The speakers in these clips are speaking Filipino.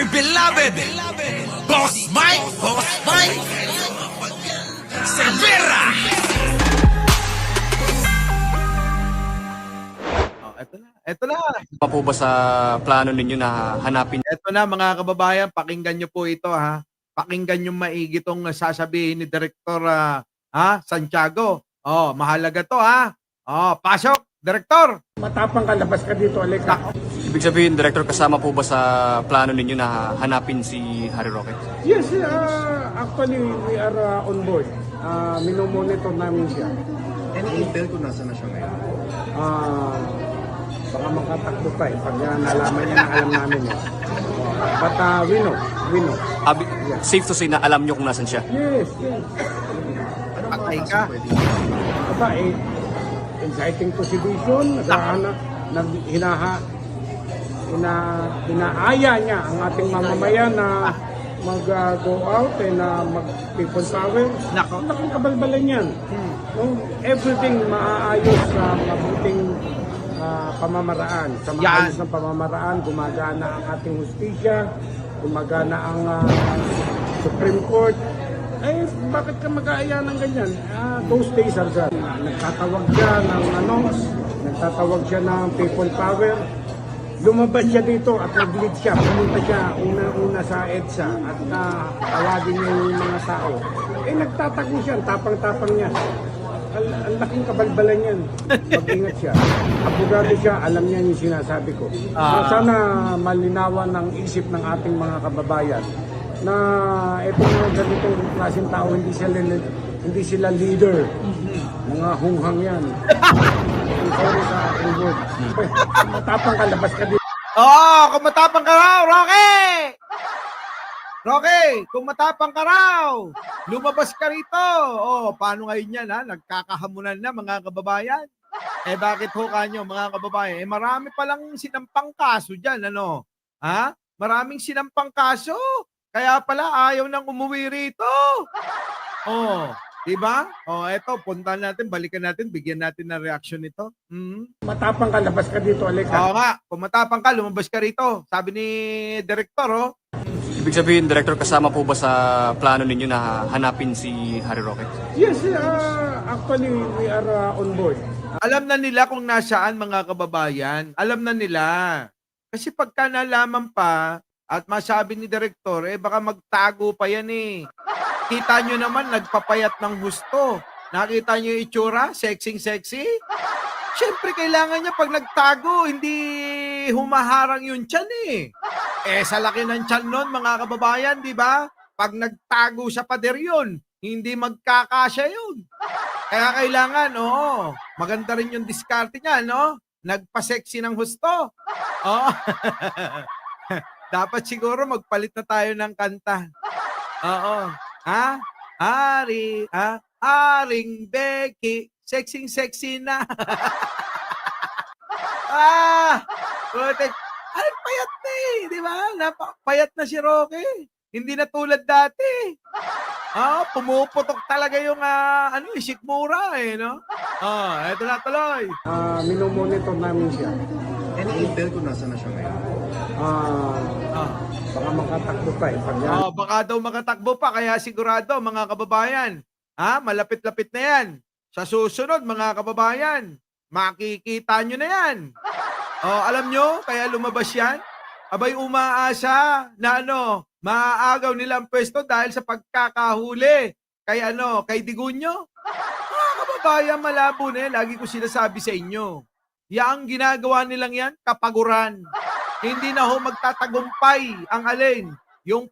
dear beloved, Boss Mike, Cervera! Eto na. Pa po ba sa plano ninyo na hanapin? Eto na mga kababayan, pakinggan nyo po ito ha. Pakinggan nyo maigi tong sasabihin ni Direktor Santiago. Oh, mahalaga to ha. Oh, pasok, Direktor. Matapang ka, labas ka dito, Aleka. Ibig sabihin, Director, kasama po ba sa plano ninyo na hanapin si Harry Roque? Yes, actually, we are on board. Minomonitor namin siya. Any intel kung nasa na siya ngayon? Baka makatakbo pa eh. Pag nalaman niya na alam namin eh. But we know. Safe to say na alam nyo kung nasan siya? Yes. Ano Patay mga ka. kaso pwede? Aba inciting to sedition, hinaaya niya ang ating mamamayan na mag-go out and mag-people power. Nako. Laking kabalbalan yan. No? Everything maaayos sa mabuting pamamaraan. Sa maayos ng pamamaraan, gumagana ang ating hustisya, gumagana ang Supreme Court. Eh, bakit ka mag-aaya ng ganyan? Those days are gone. Nagtatawag siya ng people power. Lumabas siya dito at nag-lead siya. Pumunta siya una sa EDSA at tawagin niya yung mga tao. Eh, nagtatago siya. Tapang-tapang niya. Ang laking kabalbalan yan. Mag-ingat siya. Abogado siya, alam niya yung sinasabi ko. Sana malinawan ng isip ng ating mga kababayan na itong mga ganitong klaseng tao, hindi sila leader. Mga hunghang yan. Sorry sa word. Matapang ka, labas ka dito. Kung matapang ka raw, Roque! Roque, kung matapang ka raw, lumabas ka rito. Paano ngayon yan ha? Nagkakahamunan na mga kababayan. Bakit ho kanyo mga kababayan? Marami palang sinampang kaso dyan, ano? Ha? Maraming sinampang kaso. Kaya pala ayaw nang umuwi rito. Diba? Eto, puntahan natin, balikan natin, bigyan natin ng reaction nito. Matapang ka, labas ka dito, Aleka. Oo nga, kung matapang ka, lumabas ka rito. Sabi ni Direktor, Ibig sabihin, Director, kasama po ba sa plano ninyo na hanapin si Harry Roque? Yes, actually, we are on board. alam na nila kung nasaan mga kababayan. Alam na nila. Kasi pagka nalaman pa at masabi ni Direktor, baka magtago pa yan eh. Kita nyo naman, nagpapayat ng gusto. Nakita nyo yung itsura? Sexy. Siyempre, kailangan niya pag nagtago, hindi humaharang yung tiyan eh. Sa laki ng tiyan nun, mga kababayan, di ba? Pag nagtago sa pader yun, hindi magkakasya yun. Kaya kailangan, maganda rin yung diskarte niya, no? Nagpa-sexy ng husto. Dapat siguro magpalit na tayo ng kanta. Haring Becky, sexy na. Putek. Ay, payat na eh, di ba? Payat na si Roque. Hindi na tulad dati. Pumuputok talaga yung sikmura eh, no? Eto na tuloy. Minomonitor namin siya. Any intel kung nasa na siya ngayon? Baka makatakbo pa eh. Pag Baka daw makatakbo pa, kaya sigurado mga kababayan, malapit-lapit na yan. Sa susunod mga kababayan, makikita nyo na yan. Alam nyo, kaya lumabas yan? Abay umaasa na maaagaw nila ang pwesto dahil sa pagkakahuli. Kay Digunyo? Mga kababayan, malabo na yan. Lagi ko sinasabi sa inyo. Yang ginagawa nilang yan, kapaguran. Hindi na ho magtatagumpay ang alin. Yung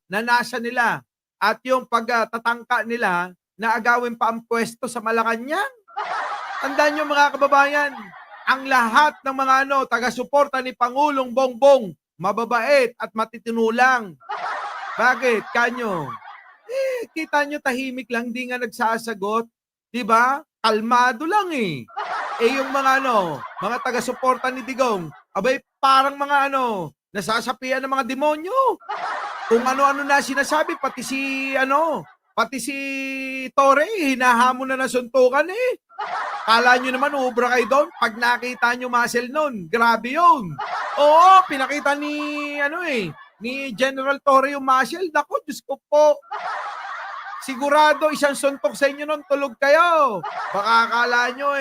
nanasa nila at yung pagtatangka nila na agawin pa ang pwesto sa Malacanang. Tandaan nyo mga kababayan, ang lahat ng mga taga-suporta ni Pangulong Bongbong, mababait at matitinulang. Bakit? Kanyo? Kita nyo tahimik lang, di nga nagsasagot. Diba? Kalmado lang eh. Yung mga mga taga-suporta ni Digong, abay parang mga nasasapian ng mga demonyo. Kung ano-ano na sinasabi, pati si Torre, hinahamon na suntukan eh. Kala nyo naman, ubra kayo doon. Pag nakita nyo muscle nun, grabe yun. Oo, pinakita ni General Torre yung muscle. Naku, Diyos ko po. Sigurado isang suntok sa inyo nun, tulog kayo. Baka akala nyo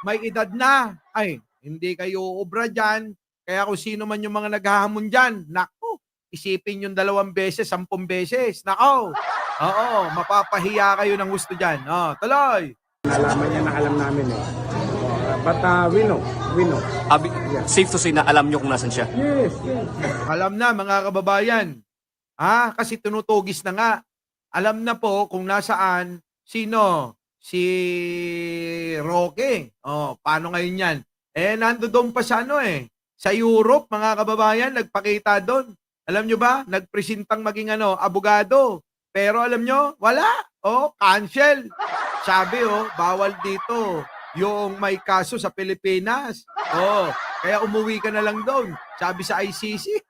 may edad na. Ay, hindi kayo ubra dyan. Kaya kung sino man yung mga naghahamon dyan, naku, isipin yung 2 beses, 10 beses. Naku, oo, mapapahiya kayo ng gusto dyan. Tuloy. Nalaman niya na alam namin eh. But we know. Safe to say na alam nyo kung nasan siya. Yes. Alam na mga kababayan. Kasi tinutugis na nga. Alam na po kung nasaan sino si Roque. Paano ngayon yan? Nandoon pa sa sa Europe, mga kababayan, nagpakita doon. Alam nyo ba? Nagpresentang maging abogado. Pero alam nyo, wala. Cancel. Sabi bawal dito yung may kaso sa Pilipinas. Kaya umuwi ka na lang doon. Sabi sa ICC.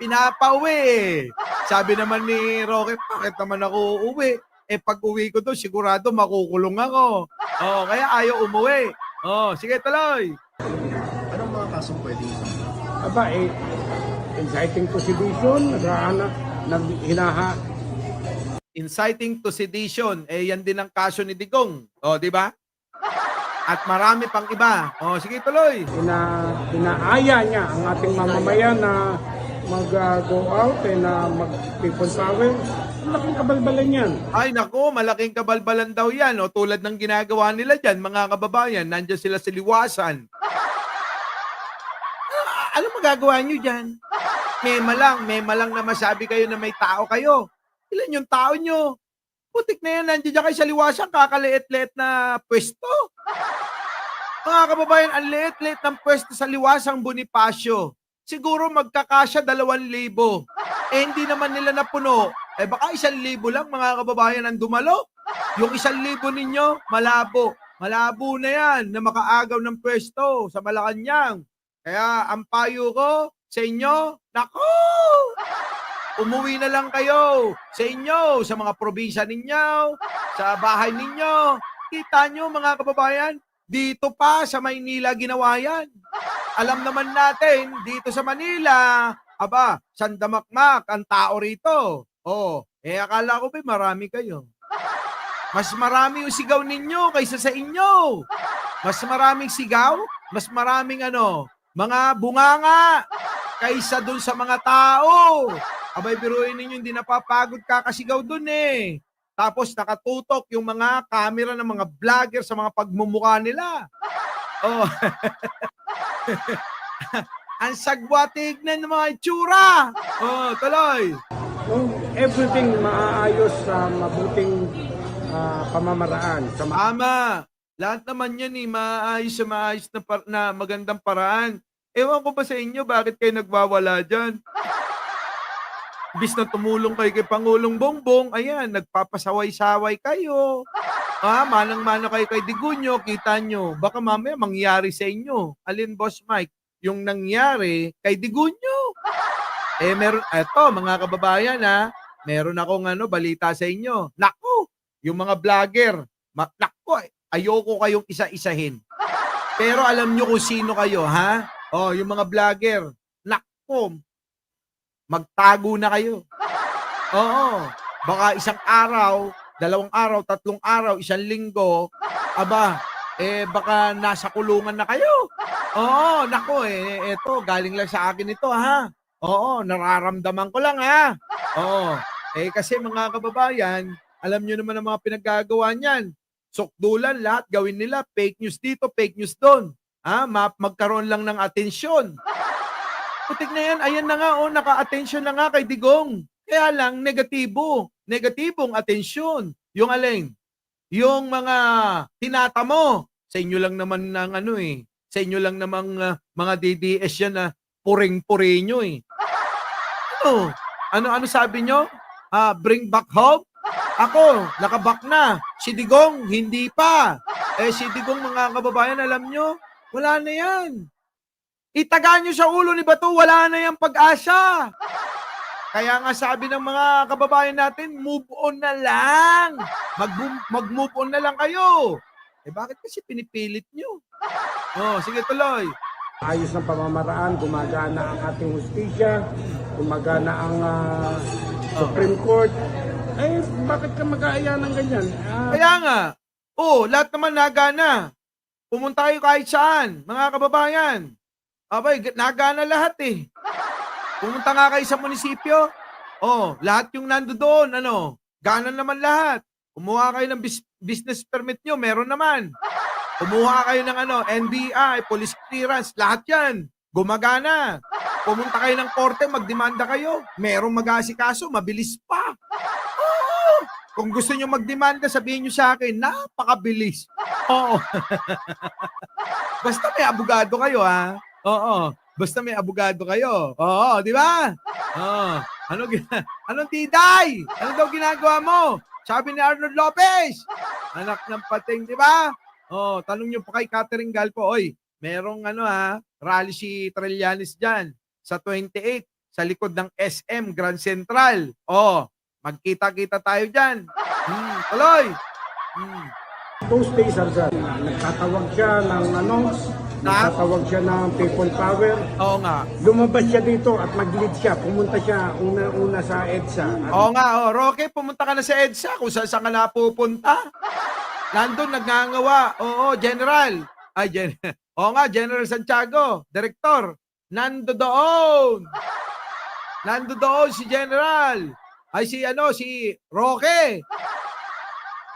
Pinapauwi. Sabi naman ni Roque, bakit naman ako uuwi? Pag uwi ko doon, sigurado makukulong ako. Kaya ayaw umuwi. Sige, tuloy. Anong mga kasong pwedeng Aba, inciting to sedition, Inciting to sedition. Yan din ang kaso ni Digong. Di ba? At marami pang iba. Sige, tuloy. Inaaya niya ang ating mamamayan na mag-go out na mag-people power. Ang laking kabalbalan yan. Ay, naku, malaking kabalbalan daw yan. Tulad ng ginagawa nila dyan, mga kababayan. Nandiyan sila sa liwasan. Ano magagawa nyo dyan? Mema lang na masabi kayo na may tao kayo. Ilan yung tao nyo? Putik na yan, nandiyan dyan kayo sa liwasan, kakaliit-liit na pwesto. Mga kababayan, ang liit-liit ng pwesto sa liwasang Bonifacio. Siguro magkakasya 2,000. Hindi naman nila napuno. Baka 1,000 lang, mga kababayan, ang dumalo. Yung 1,000 ninyo, malabo. Malabo na yan na makaagaw ng pwesto sa Malacanang. Kaya ang payo ko sa inyo, naku! Umuwi na lang kayo sa inyo, sa mga probinsya ninyo, sa bahay ninyo. Kita nyo, mga kababayan, dito pa sa Maynila ginawa yan. Alam naman natin, dito sa Manila, sandamakmak ang tao rito. Akala ko ba marami kayo. Mas marami yung sigaw ninyo kaysa sa inyo. Mas maraming sigaw, mas maraming mga bunganga kaysa dun sa mga tao. Biruin ninyo, hindi napapagod kakasigaw dun Tapos nakatutok yung mga camera ng mga vlogger sa mga pagmumukha nila. Ang sagwa tignan ng mga itsura. Tuloy. Everything maaayos sa mabuting pamamaraan. Tama. Lahat naman yan maayos na magandang paraan. Ewan ko ba sa inyo, bakit kayo nagwawala dyan? Bis na tumulong kayo kay Pangulong Bongbong, ayan, nagpapasaway-saway kayo. Manang-mana kayo kay Digunyo, kita nyo. Baka mamaya mangyari sa inyo. Alin, Boss Mike? Yung nangyari kay Digunyo. Eto, mga kababayan, meron akong balita sa inyo. Naku, yung mga vlogger, naku, ayoko kayong isa-isahin. Pero alam nyo kung sino kayo, yung mga vlogger, naku, magtago na kayo. Baka 1 araw, 2 araw, 3 araw, 1 linggo, baka nasa kulungan na kayo. Nako, eto, galing lang sa akin ito, nararamdaman ko lang, kasi mga kababayan, alam nyo naman ang mga pinaggagawa niyan. Sukdulan, lahat gawin nila, fake news dito, fake news doon. Magkaroon lang ng atensyon. Putik na yan, ayan na nga, naka-atensyon na nga kay Digong. Kaya lang, negatibong atensyon. Yung alin? Yung mga tinatamo. Sa inyo lang naman ng sa inyo lang namang mga DDS yan na puring-puri nyo Ano sabi nyo? Bring back hope? Ako, nakaback na. Si Digong, hindi pa. Si Digong, mga kababayan, alam nyo, wala na yan. Itaga nyo sa ulo ni Bato, wala na yung pag-asa. Kaya nga sabi ng mga kababayan natin, move on na lang. Mag-move on na lang kayo. Bakit kasi pinipilit nyo? Sige, tuloy. Ayos ng pamamaraan, gumagana ang ating hustisya, gumagana ang Supreme Court. Eh, bakit ka mag-aaya ng ganyan? Kaya nga, lahat naman nagana. Pumunta kayo kahit saan, mga kababayan. Abay, nagana lahat eh. Pumunta nga kayo sa munisipyo. Lahat yung nando doon, gana naman lahat. Kumuha kayo ng business permit nyo, meron naman. Kumuha kayo ng NBI, police clearance, lahat yan. Gumagana. Pumunta kayo ng korte, magdemanda kayo. Merong mag-aasikaso, mabilis pa. Kung gusto nyo magdemanda, sabihin nyo sa akin, napakabilis. Oo. Basta may abogado kayo, ha? Oo. Basta may abogado kayo. Oo, di ba? Oo. Anong tiday? Ano daw ginagawa mo? Sabi ni Arnold Lopez. Anak ng pating, di ba? Tanong nyo pa kay Catherine Galpo, oy, merong rally si Trillanes dyan sa 28 sa likod ng SM Grand Central. Magkita-kita tayo dyan. Tuloy. Those days, Arzan, nagtatawag siya ng nagtatawag siya ng people power. Oo nga. Lumabas siya dito at mag-lead siya. Pumunta siya una sa EDSA. Oo nga, Roque, pumunta ka na sa EDSA kung saan ka na pupunta. Nandun, nagngangawa. Oo, General. Oo nga, General Santiago, Director. Nando doon si General. Si Roque.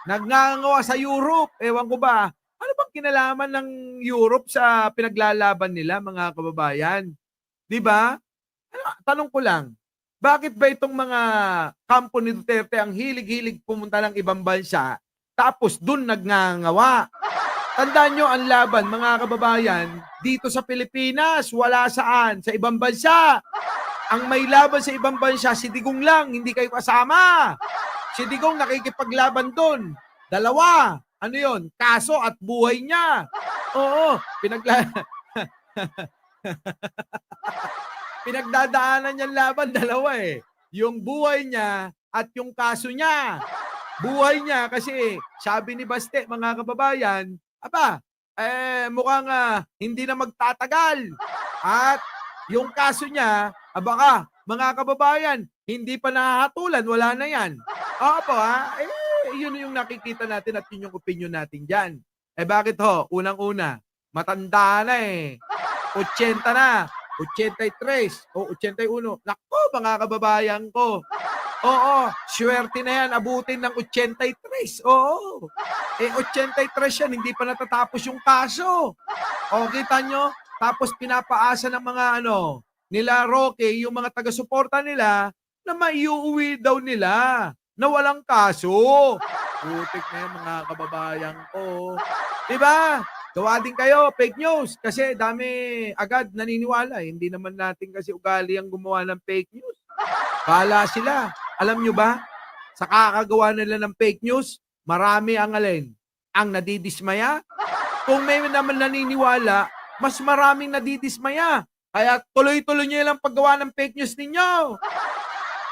Nagngangawa sa Europe. Ewan ko ba, ano bang kinalaman ng Europe sa pinaglalaban nila, mga kababayan? Di ba? Tanong ko lang, bakit ba itong mga kampo ni Duterte ang hilig-hilig pumunta ng ibang bansa, tapos dun nagngangawa? Tandaan nyo ang laban, mga kababayan, dito sa Pilipinas, wala saan, sa ibang bansa. Ang may laban sa ibang bansa, si Digong lang, hindi kayo kasama. Si Digong nakikipaglaban doon. Dalawa. Ano yon? Kaso at buhay niya. Oo. Pinagdadaanan niyang laban, dalawa eh. Yung buhay niya at yung kaso niya. Buhay niya kasi sabi ni Baste, mga kababayan, mukhang hindi na magtatagal. At yung kaso niya, baka, mga kababayan, hindi pa nahahatulan, wala na yan. Yun yung nakikita natin at yun yung opinion natin dyan. Bakit ho? Unang-una, matanda na eh. 80 na, 83 o 81. Naku, mga kababayan ko. Oo, swerte na yan, abutin ng 83. Oo. 83 yan, hindi pa natatapos yung kaso. Kita nyo? Tapos pinapaasa ng mga nila Roque, yung mga taga-suporta nila, na maiuwi daw nila na walang kaso. Putik na yan, mga kababayan ko. Diba? Gawa din kayo, fake news. Kasi dami agad naniniwala. Hindi naman natin kasi ugali ang gumawa ng fake news. Bahala sila. Alam nyo ba? Sa kakagawa nila ng fake news, marami ang ang nadidismaya. Kung may naman naniniwala, mas maraming nadidismaya. Kaya tuloy-tuloy nyo lang paggawa ng fake news ninyo.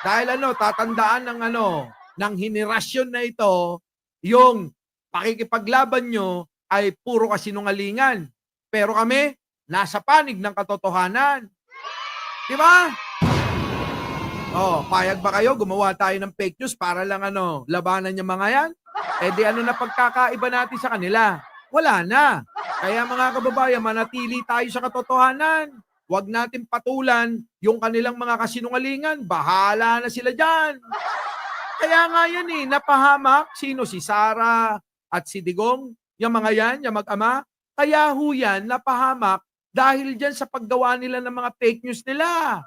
Dahil tatandaan ng henerasyon na ito, yung pakikipaglaban nyo ay puro kasinungalingan. Pero kami, nasa panig ng katotohanan. Di ba? Payag ba kayo? Gumawa tayo ng fake news para lang labanan yung mga yan? Na pagkakaiba natin sa kanila? Wala na. Kaya mga kababayan, manatili tayo sa katotohanan. Huwag natin patulan yung kanilang mga kasinungalingan. Bahala na sila dyan. Kaya nga yan napahamak. Sino? Si Sara at si Digong. Yung mga yan, yung mag-ama. Kaya yan, napahamak dahil dyan sa paggawa nila ng mga fake news nila.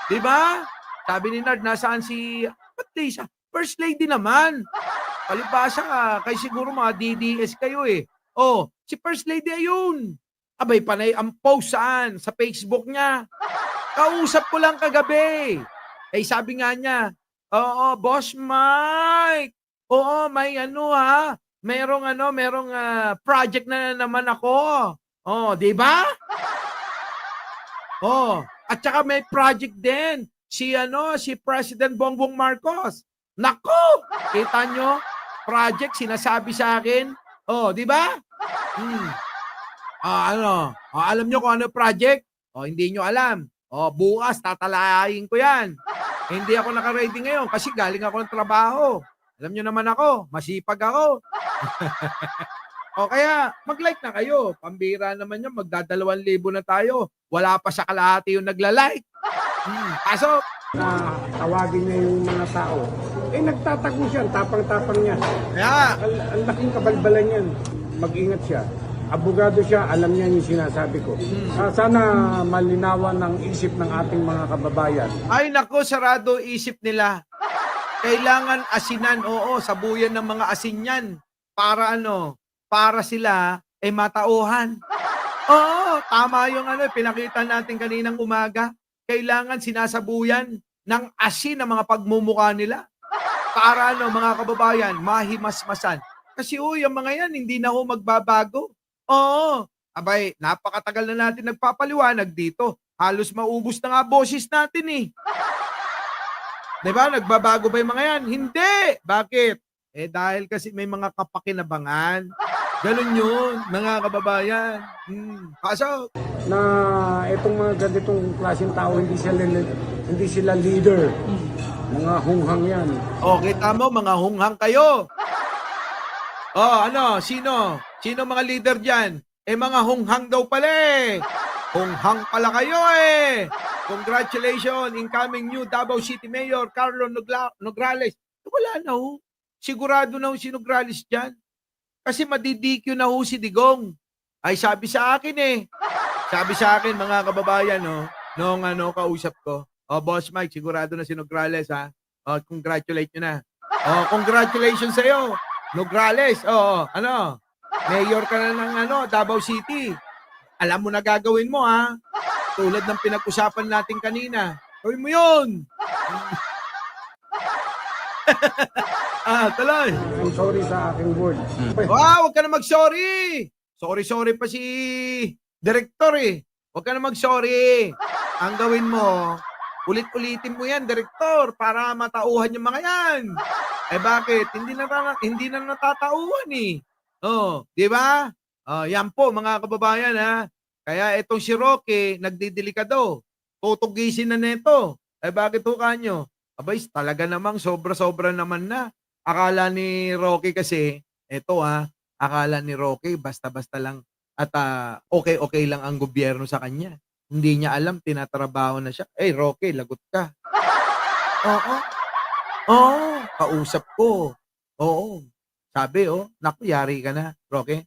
Diba? Sabi ni Nard, nasaan si First Lady naman. Palibasa ka, kay siguro mga DDS kayo eh. Si First Lady ayun. Abay, panay ang post saan? Sa Facebook niya. Kausap ko lang kagabi. Sabi nga niya, Boss Mike. May merong project na naman ako. Di ba? At saka may project din. Si President Bongbong Marcos. Nako! Kita nyo? Project, sinasabi sa akin. Di ba? Alam nyo kung ano project? Hindi nyo alam. Bukas tatalayin ko yan. Hindi ako naka-ready ngayon kasi galing ako ng trabaho. Alam nyo naman ako, masipag ako. Kaya mag-like na kayo. Pambira naman yan, magda2,000 na tayo. Wala pa sa kalahati yung nagla-like. Pasok! Na tawagin niya yung mga tao, nagtatago siya, tapang-tapang niya. Kaya, Ang laking kabalbalan yan. Mag-ingat siya. Abogado siya, alam niya yung sinasabi ko. Sana malinawan ng isip ng ating mga kababayan. ay nako, sarado isip nila. Kailangan asinan, sabuyan ng mga asin yan. Para para sila matauhan. Tama yung pinakita natin kaninang umaga. Kailangan sinasabuyan ng asin ang mga pagmumukha nila. Para mga kababayan, mahimasmasan. Kasi yung mga yan, hindi na magbabago. Abay, napakatagal na natin nagpapaliwanag dito. Halos maubos na nga boses natin eh. Diba? Nagbabago ba yung mga yan? Hindi! Bakit? Dahil kasi may mga kapakinabangan. Ganun yun, mga kababayan. Pasok! Na itong mga ganitong klaseng tao, hindi sila leader. Mga hunghang yan. Kita mo, mga hunghang kayo. Sino? Sino mga leader dyan? Mga hunghang daw pala eh. Hunghang pala kayo eh. Congratulations, incoming new Davao City Mayor, Carlo Nograles. Wala na ho. Sigurado na ho si Nograles dyan. Kasi madidikyo na ho si Digong. Ay sabi sa akin eh. Sabi sa akin mga kababayan nung kausap ko. Boss Mike, sigurado na si Nograles ha. Congratulate nyo na. Congratulations sa'yo. Nograles, mayor ka na ng Davao City. Alam mo na gagawin mo ha. Tulad ng pinag-usapan natin kanina. Gawin mo yun. Tuloy. I'm sorry sa aking word. Huwag ka na mag-sorry. Sorry pa si Director eh. Huwag ka na mag-sorry. Ang gawin mo, ulit-ulitin mo yan, Director, para matauhan yung mga yan. Bakit? Hindi na natatauhan eh. Di ba? Yan po mga kababayan ha. Kaya itong si Roque, nagdidelikado. Tutugisin na neto. Bakit ho kanyo? Abay, talaga namang sobra-sobra naman na. Akala ni Roque kasi, akala ni Roque basta-basta lang at okay lang ang gobyerno sa kanya. Hindi niya alam, tinatrabaho na siya. Roque, lagot ka. Kausap ko. Sabi, naku, yari ka na, Roque.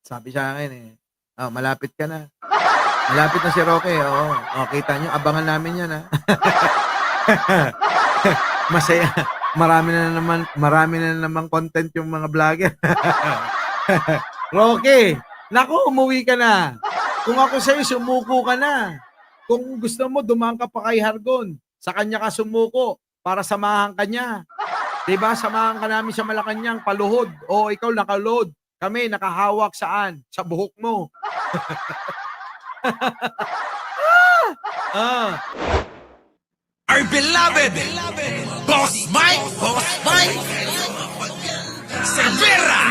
Sabi sa akin malapit ka na. Malapit na si Roque, kita nyo, abangan namin yan, ha. Masaya. Marami na naman content yung mga vlogger. Roque, naku, umuwi ka na. Kung ako sa'yo, sumuko ka na. Kung gusto mo, dumaan ka pa kay Hargon. Sa kanya ka sumuko para samahan ka niya. Diba? Samahan ka namin sa Malacanang, paluhod. Ikaw nakaluhod. Kami nakahawak saan? Sa buhok mo. Our beloved Boss Mike Severa.